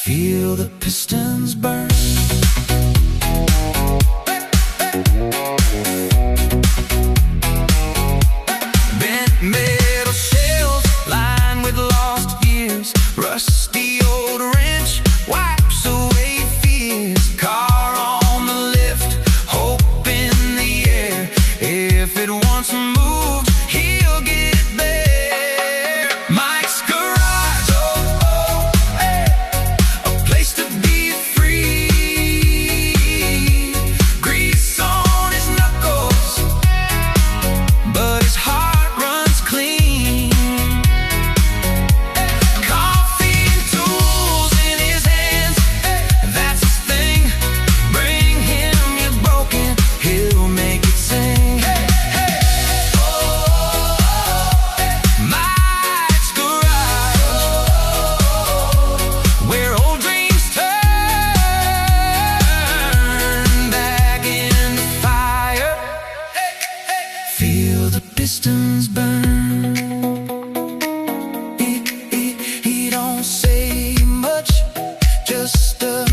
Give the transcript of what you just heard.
Feel the pistons burn. Bent metal shells lined with lost years. Rusty old wrench wipes away fears. Car on the lift, hope in the air. If it once moved, he'll get there. Mike's garage, oh, oh, hey. A place to be free. Grease on his knuckles, but his heart runs clean. Coffee and tools in his hands, that's his thing. Bring him your broken, he'll make it sing. Hey, hey. Oh, Mike's garage, where old dreams turn back into fire. Feel the pistons burn. He don't say much, just a